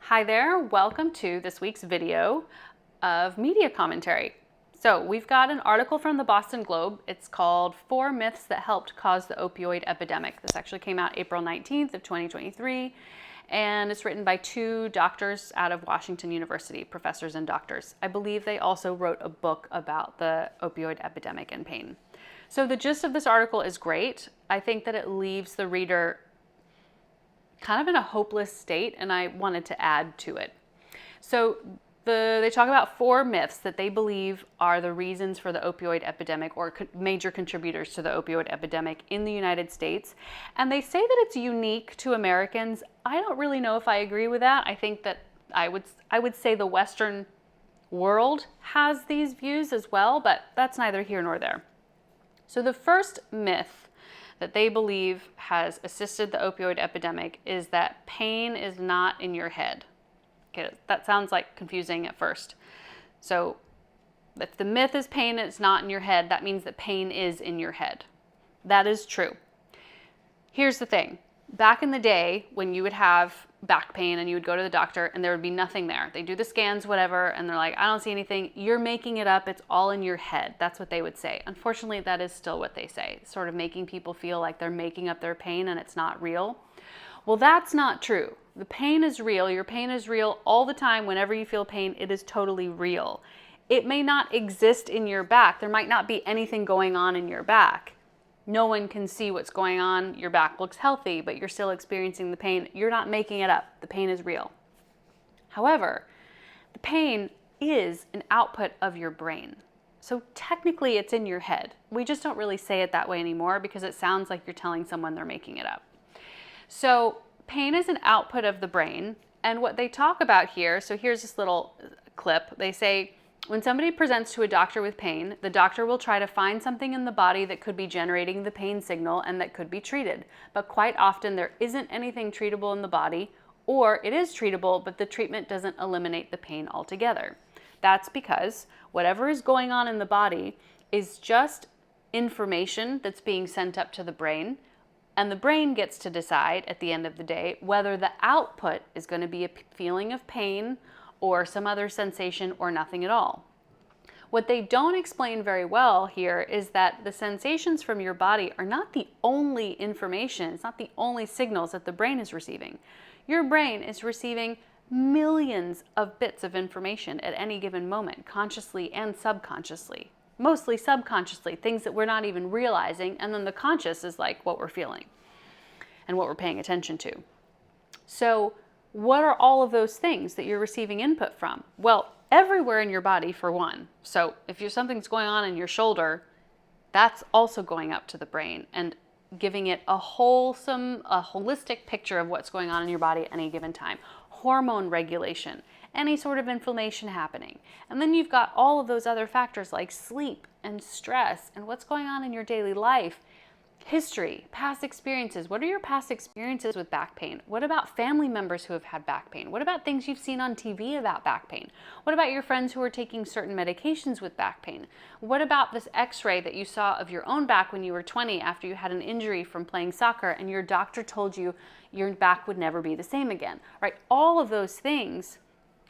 Hi there, welcome to this week's video of media commentary. So we've got an article from the Boston Globe. It's called 4 Myths That Helped Cause the Opioid Epidemic. This actually came out April 19th of 2023, and it's written by 2 doctors out of Washington University, professors and doctors. I believe they also wrote a book about the opioid epidemic and pain. So the gist of this article is great. I think that it leaves the reader kind of in a hopeless state, and I wanted to add to it. So they talk about 4 myths that they believe are the reasons for the opioid epidemic, or major contributors to the opioid epidemic in the United States. And they say that it's unique to Americans. I don't really know if I agree with that. I think that I would say the Western world has these views as well, but that's neither here nor there. So the first myth that they believe has assisted the opioid epidemic is that pain is not in your head. Okay, that sounds like confusing at first. So if the myth is pain is not in your head, that means that pain is in your head. That is true. Here's the thing. Back in the day, when you would have back pain and you would go to the doctor and there would be nothing there. They do the scans, whatever, and they're like, I don't see anything. You're making it up. It's all in your head. That's what they would say. Unfortunately, that is still what they say, sort of making people feel like they're making up their pain and it's not real. Well, that's not true. The pain is real. Your pain is real all the time. Whenever you feel pain, it is totally real. It may not exist in your back. There might not be anything going on in your back. No one can see what's going on. Your back looks healthy, but you're still experiencing the pain. You're not making it up. The pain is real. However, the pain is an output of your brain. So technically it's in your head. We just don't really say it that way anymore because it sounds like you're telling someone they're making it up. So pain is an output of the brain. And what they talk about here, so here's this little clip. They say, when somebody presents to a doctor with pain, the doctor will try to find something in the body that could be generating the pain signal and that could be treated. But quite often there isn't anything treatable in the body, or it is treatable, but the treatment doesn't eliminate the pain altogether. That's because whatever is going on in the body is just information that's being sent up to the brain, and the brain gets to decide at the end of the day whether the output is going to be a feeling of pain or some other sensation or nothing at all. What they don't explain very well here is that the sensations from your body are not the only information, it's not the only signals that the brain is receiving. Your brain is receiving millions of bits of information at any given moment, consciously and subconsciously. Mostly subconsciously, things that we're not even realizing, and then the conscious is like what we're feeling and what we're paying attention to. So what are all of those things that you're receiving input from? Well, everywhere in your body for one. So if something's going on in your shoulder, that's also going up to the brain and giving it a holistic picture of what's going on in your body at any given time. Hormone regulation, any sort of inflammation happening. And then you've got all of those other factors like sleep and stress and what's going on in your daily life. History, past experiences. What are your past experiences with back pain? What about family members who have had back pain? What about things you've seen on TV about back pain? What about your friends who are taking certain medications with back pain? What about this x-ray that you saw of your own back when you were 20 after you had an injury from playing soccer and your doctor told you your back would never be the same again, right? All of those things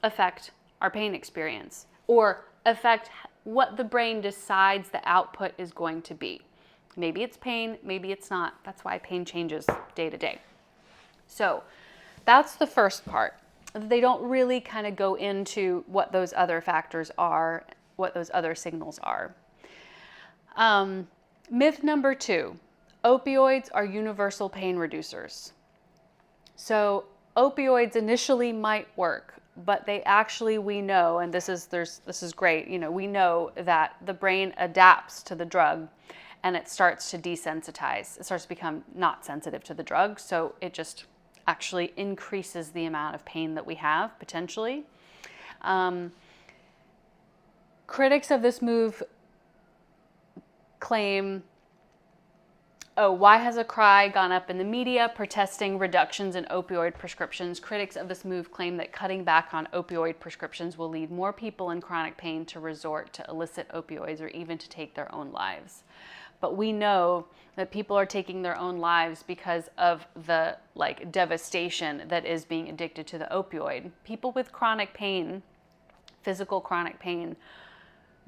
affect our pain experience or affect what the brain decides the output is going to be. Maybe it's pain, maybe it's not. That's why pain changes day to day. So that's the first part. They don't really kind of go into what those other factors are, what those other signals are. Myth number 2, opioids are universal pain reducers. So opioids initially might work, but they actually, we know, and this is great, we know that the brain adapts to the drug and it starts to desensitize. It starts to become not sensitive to the drug, so it just actually increases the amount of pain that we have, potentially. Critics of this move claim, why has a cry gone up in the media protesting reductions in opioid prescriptions? Critics of this move claim that cutting back on opioid prescriptions will lead more people in chronic pain to resort to illicit opioids or even to take their own lives. but we know that people are taking their own lives because of the like devastation that is being addicted to the opioid. People with chronic pain, physical chronic pain,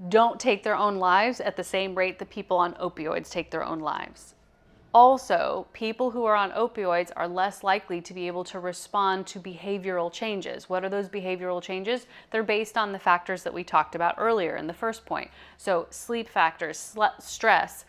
don't take their own lives at the same rate that people on opioids take their own lives. Also, people who are on opioids are less likely to be able to respond to behavioral changes. What are those behavioral changes? They're based on the factors that we talked about earlier in the first point. So sleep factors, stress,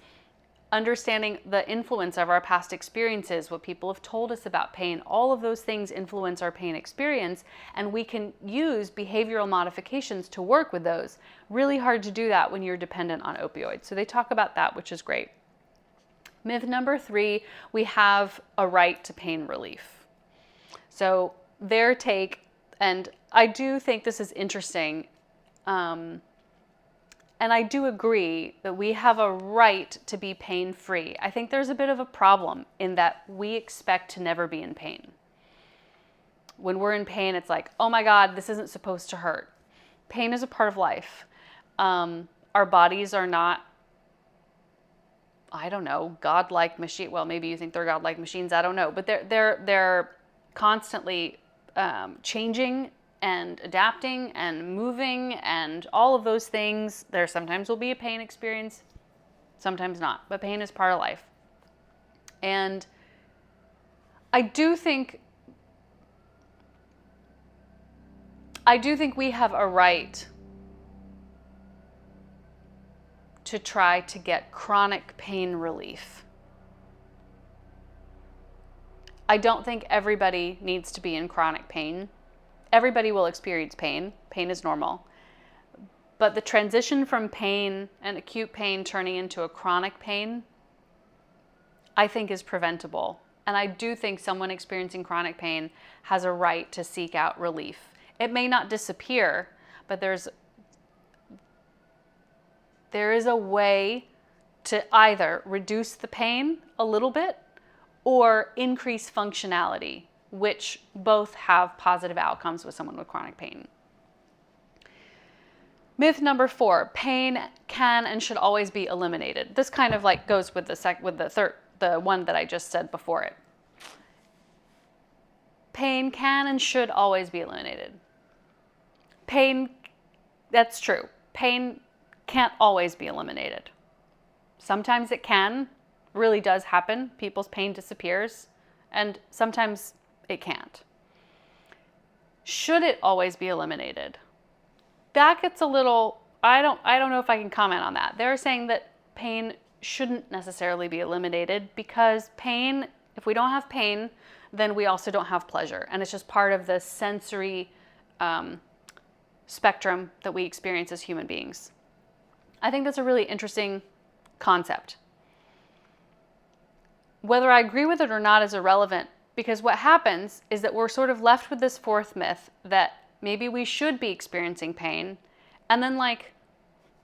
understanding the influence of our past experiences, what people have told us about pain, all of those things influence our pain experience, and we can use behavioral modifications to work with those. Really hard to do that when you're dependent on opioids. So they talk about that, which is great. Myth number 3, we have a right to pain relief. So their take, and I do think this is interesting, and I do agree that we have a right to be pain-free. I think there's a bit of a problem in that we expect to never be in pain. When we're in pain, it's like, oh my God, this isn't supposed to hurt. Pain is a part of life. Our bodies are not, I don't know, godlike machine. Well, maybe you think they're godlike machines. I don't know, but they're constantly changing and adapting and moving and all of those things. There sometimes will be a pain experience, sometimes not, but pain is part of life. And I do think we have a right to try to get chronic pain relief. I don't think everybody needs to be in chronic pain. Everybody will experience pain. Pain is normal. But the transition from pain and acute pain turning into a chronic pain, I think is preventable. And I do think someone experiencing chronic pain has a right to seek out relief. It may not disappear, but there is a way to either reduce the pain a little bit or increase functionality, which both have positive outcomes with someone with chronic pain. Myth number 4, pain can and should always be eliminated. This kind of like goes with the one that I just said before it. Pain can and should always be eliminated. Pain, that's true. Pain can't always be eliminated. Sometimes it can, really does happen. People's pain disappears, and sometimes it can't. Should it always be eliminated? That gets a little, I don't know if I can comment on that. They're saying that pain shouldn't necessarily be eliminated because pain, if we don't have pain, then we also don't have pleasure. And it's just part of the sensory spectrum that we experience as human beings. I think that's a really interesting concept. Whether I agree with it or not is irrelevant, because what happens is that we're sort of left with this 4th myth that maybe we should be experiencing pain, and then like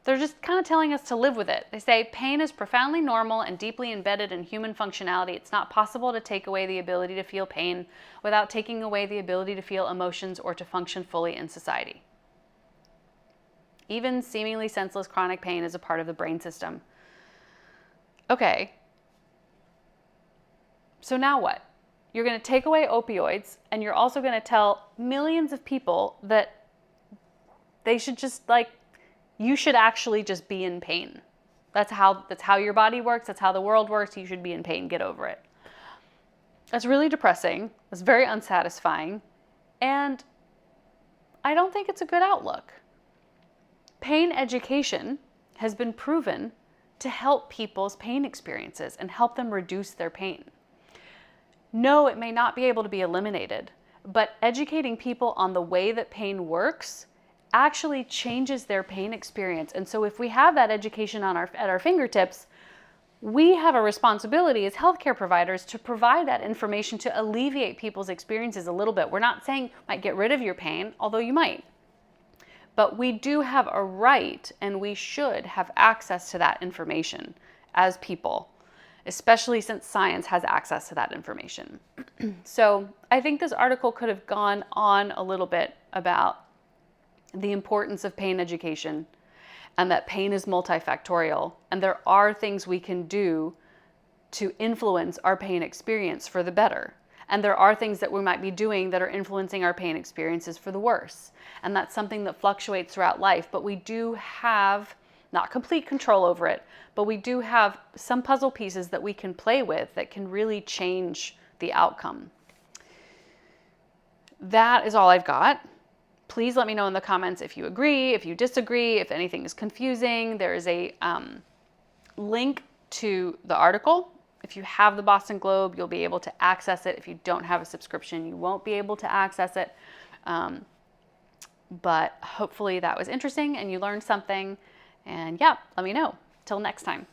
they're just kind of telling us to live with it. They say pain is profoundly normal and deeply embedded in human functionality. It's not possible to take away the ability to feel pain without taking away the ability to feel emotions or to function fully in society. Even seemingly senseless chronic pain is a part of the brain system. Okay. So now what? You're going to take away opioids, and you're also going to tell millions of people that they should just you should actually just be in pain. That's how your body works. That's how the world works. You should be in pain. Get over it. That's really depressing. That's very unsatisfying. And I don't think it's a good outlook. Pain education has been proven to help people's pain experiences and help them reduce their pain. No, it may not be able to be eliminated, but educating people on the way that pain works actually changes their pain experience. And so if we have that education at our fingertips, we have a responsibility as healthcare providers to provide that information to alleviate people's experiences a little bit. We're not saying might get rid of your pain, although you might. But we do have a right, and we should have access to that information as people, especially since science has access to that information. So I think this article could have gone on a little bit about the importance of pain education and that pain is multifactorial, and there are things we can do to influence our pain experience for the better. And there are things that we might be doing that are influencing our pain experiences for the worse. And that's something that fluctuates throughout life, but we do have not complete control over it, but we do have some puzzle pieces that we can play with that can really change the outcome. That is all I've got. Please let me know in the comments if you agree, if you disagree, if anything is confusing. There is a link to the article. If you have the Boston Globe, you'll be able to access it. If you don't have a subscription, you won't be able to access it. But hopefully that was interesting and you learned something. And yeah, let me know. Till next time.